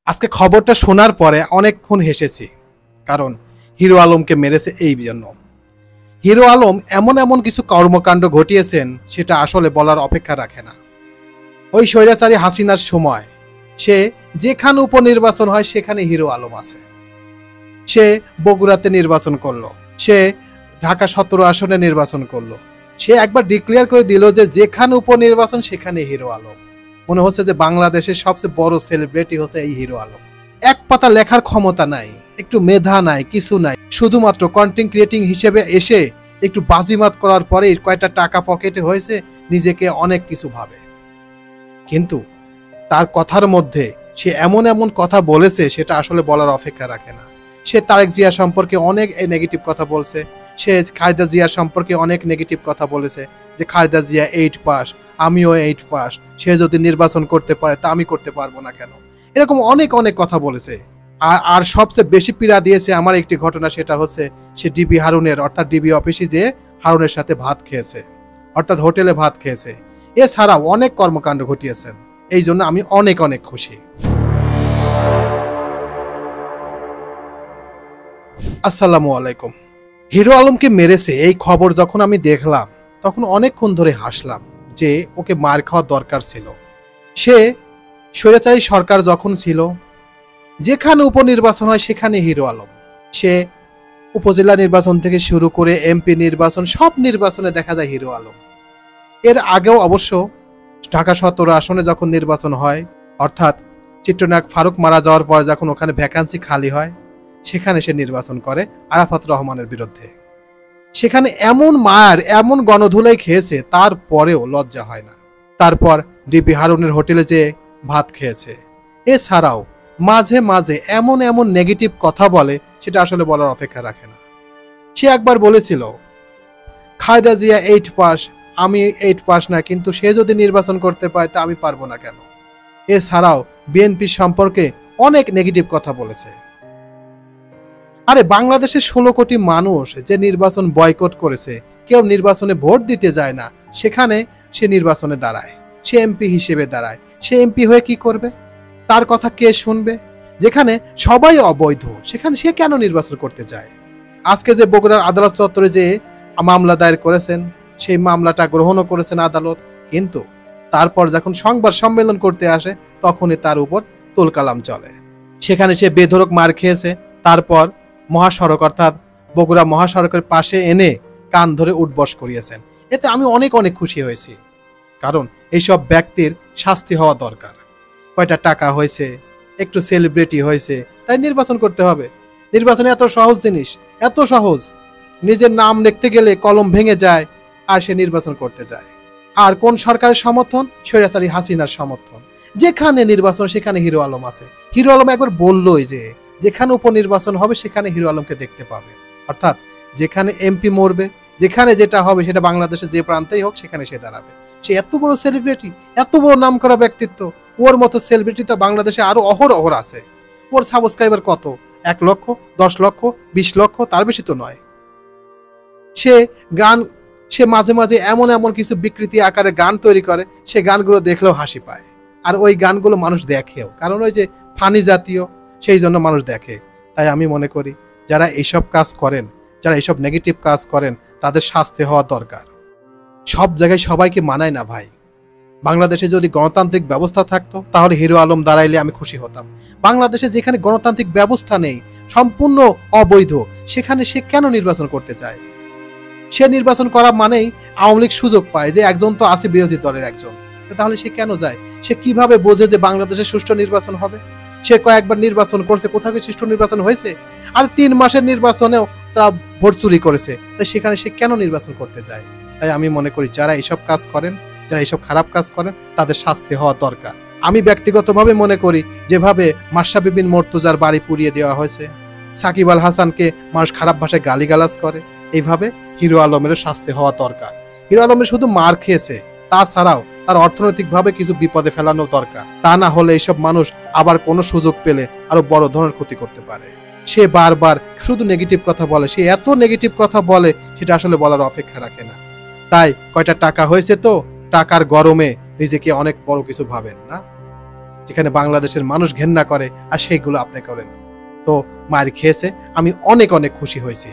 আজকে খবরটা শোনার পরে অনেকক্ষণ হেসেছি। কারণ হিরো আলমকে মেরেছে এই জন্য। হিরো আলম এমন এমন কিছু কর্মকাণ্ড ঘটিয়েছেন সেটা আসলে বলার অপেক্ষা রাখে না। ওই স্বৈরাচারী হাসিনার সময় সে যেখানে উপনির্বাচন হয় সেখানে হিরো আলম আছে। সে বগুড়াতে নির্বাচন করলো, সে ঢাকা 17 আসনে নির্বাচন করলো, সে একবার ডিক্লেয়ার করে দিল যে যেখানে উপনির্বাচন সেখানে হিরো আলম। মনে হচ্ছে যে বাংলাদেশের সবচেয়ে বড় সেলিব্রিটি হচ্ছে এই হিরো আলম। এক পাতা লেখার ক্ষমতা নাই, একটু মেধা নাই, কিছু নাই, শুধুমাত্র কন্টেন্ট ক্রিয়েটিং হিসেবে এসে একটু বাজিমাত করার পরে কয়টা টাকা পকেটে হয়েছে নিজেকে অনেক কিছু ভাবে। কিন্তু তার কথার মধ্যে সে এমন এমন কথা বলেছে সেটা আসলে বলার অপেক্ষা রাখে না। সে তারেক জিয়া সম্পর্কে অনেক নেগেটিভ কথা বলছে, সে খালেদা জিয়া সম্পর্কে অনেক নেগেটিভ কথা বলেছে যে খালেদা জিয়া 8 পাস, আমিও 8 পাস, সে যদি নির্বাচন করতে পারে তা আমি করতে পারবো না কেন, এরকম অনেক অনেক কথা বলেছে। আর সবচেয়ে বেশি পীড়া দিয়েছে আমার একটি ঘটনা, সেটা হচ্ছে সে ডিবি হারুনের অর্থাৎ ডিবি অফিসে যে হারুনের সাথে ভাত খেয়েছে, অর্থাৎ হোটেলে ভাত খেয়েছে। এছাড়াও অনেক কর্মকাণ্ড ঘটিয়েছেন, এই জন্য আমি অনেক অনেক খুশি। আসসালামু আলাইকুম। হিরো আলমকে মেরেছে এই খবর যখন আমি দেখলাম তখন অনেকক্ষণ ধরে হাসলাম যে ওকে মার খাওয়া দরকার ছিল। সে স্বৈরাচারী সরকার যখন ছিল যেখানে উপনির্বাচন হয় সেখানে হিরো আলম। সে উপজেলা নির্বাচন থেকে শুরু করে এমপি নির্বাচন সব নির্বাচনে দেখা যায় হিরো আলম। এর আগেও অবশ্য ঢাকা 17 আসনে যখন নির্বাচন হয়, অর্থাৎ চিত্রনায়ক ফারুক মারা যাওয়ার পর যখন ওখানে ভ্যাকান্সি খালি হয় সেখানে সে নির্বাচন করে আরাফাত রহমানের বিরুদ্ধে। সেখানে এমন মার এমন গণধুলাই খেয়েছে তারপরেও লজ্জা হয় না। তারপর ডিবি হারুনের হোটেলে যে ভাত খেয়েছে। এছাড়াও মাঝে মাঝে এমন এমন নেগেটিভ কথা বলে সেটা আসলে বলার অপেক্ষা রাখে না। সে একবার বলেছিল খালেদা জিয়া 8 পাস, আমি 8 পাস না, কিন্তু সে যদি নির্বাচন করতে পারে তা আমি পারবো না কেন। এছাড়াও বিএনপি সম্পর্কে অনেক নেগেটিভ কথা বলেছে। আরে বাংলাদেশের 16 কোটি মানুষ যে নির্বাচন বয়কট করেছে, কেউ নির্বাচনে ভোট দিতে যায় না, সেখানে সে নির্বাচনে দাঁড়ায়, সে এমপি হিসেবে দাঁড়ায়। সে এমপি হয়ে কি করবে? তার কথা কে শুনবে? যেখানে সবাই অবৈধ সেখানে সে কেন নির্বাচন করতে যায়? আজকে যে বগুড়ার আদালত চত্বরে যে মামলা দায়ের করেছেন সেই মামলাটা গ্রহণও করেছেন আদালত, কিন্তু তারপর যখন সংবাদ সম্মেলন করতে আসে তখনই তার উপর তুলকালাম চলে। সেখানে সে বেধড়ক মার খেয়েছে, তারপর মহাসড়ক অর্থাৎ বগুড়া মহাসড়কের পাশে এনে কান ধরে উঠবস করিয়েছেন। এতে আমি অনেক অনেক খুশি হয়েছি, কারণ এইসব ব্যক্তির শাস্তি হওয়া দরকার। কয়টা টাকা হয়েছে, একটু সেলিব্রিটি হয়েছে, তাই নির্বাচন করতে হবে। নির্বাচন এত সহজ জিনিস, এত সহজ, নিজের নাম লিখতে গেলে কলম ভেঙে যায় আর সে নির্বাচন করতে যায়। আর কোন সরকারের সমর্থন? স্বৈরাচারী হাসিনার সমর্থন। যেখানে নির্বাচন সেখানে হিরো আলম আছে। হিরো আলম একবার বললই যে যেখানে উপনির্বাচন হবে সেখানে হিরো আলমকে দেখতে পাবে, অর্থাৎ যেখানে এমপি মরবে, যেখানে যেটা হবে সেটা বাংলাদেশে যে প্রান্তেই হোক সেখানে সে দাঁড়াবে। সে এত বড় সেলিব্রিটি, এত বড় নাম করা ব্যক্তিত্ব, ওর মতো সেলিব্রিটি তো বাংলাদেশে আরো অহরহ আছে। ওর সাবস্ক্রাইবার কত? 1 লক্ষ, 10 লক্ষ, 20 লক্ষ, তার বেশি তো নয়। সে মাঝে মাঝে এমন এমন কিছু বিকৃতি আকারে গান তৈরি করে, সে গানগুলো দেখলেও হাসি পায়। আর ওই গানগুলো মানুষ দেখেও, কারণ ওই যে ফানি জাতীয়, সেই জন্য মানুষ দেখে। তাই আমি মনে করি যারা এইসব কাজ করেন, যারা এইসব নেগেটিভ কাজ করেন, তাদের শাস্তি হওয়া দরকার। সব জায়গায় সবাইকে মানায় না ভাই। বাংলাদেশে যদি গণতান্ত্রিক ব্যবস্থা থাকতো তাহলে হিরো আলম দাঁড়াইলে আমি খুশি হতাম। বাংলাদেশে যেখানে গণতান্ত্রিক ব্যবস্থা নেই, সম্পূর্ণ অবৈধ, সেখানে সে কেন নির্বাচন করতে চায়? সে নির্বাচন করা মানেই আওয়ামী লীগ সুযোগ পায় যে একজন তো আছে বিরোধী দলের একজন, তাহলে সে কেন যায়? সে কিভাবে বোঝে যে বাংলাদেশে সুষ্ঠু নির্বাচন হবে? সে কয়েকবার নির্বাচন করছে, কোথাও কি সুষ্ঠু নির্বাচন হয়েছে? আর 3 মাসের নির্বাচনেও তারা ভোট চুরি করেছে, তাই সেখানে সে কেন নির্বাচন করতে যায়? তাই আমি মনে করি যারা এইসব কাজ করেন, যারা এইসব খারাপ কাজ করেন, তাদের শাস্তি হওয়া দরকার। আমি ব্যক্তিগতভাবে মনে করি যেভাবে মাশরাফি বিন মুর্তজার বাড়ি পুড়িয়ে দেওয়া হয়েছে, সাকিব আল হাসানকে মানুষ খারাপ ভাষায় গালিগালাজ করে, এইভাবে হিরো আলমেরও শাস্তি হওয়া দরকার। হিরো আলমের শুধু মার খেয়েছে, তাছাড়াও তার অর্থনৈতিকভাবে কিছু বিপদে ফেলানো দরকার। তা না হলে এইসব মানুষ আবার কোনো সুযোগ পেলে আরো বড় ধরনের ক্ষতি করতে পারে। সে বারবার শুধু নেগেটিভ কথা বলে, সে এত নেগেটিভ কথা বলে সেটা আসলে বলার অপেক্ষা রাখে না। তাই কয়টা টাকা হয়েছে তো টাকার গরমে নিজেকে অনেক বড় কিছু ভাবেন না। যেখানে বাংলাদেশের মানুষ ঘেন্না করে আর সেইগুলো আপনি করেন। তো মার খেয়েছে, আমি অনেক অনেক খুশি হয়েছি।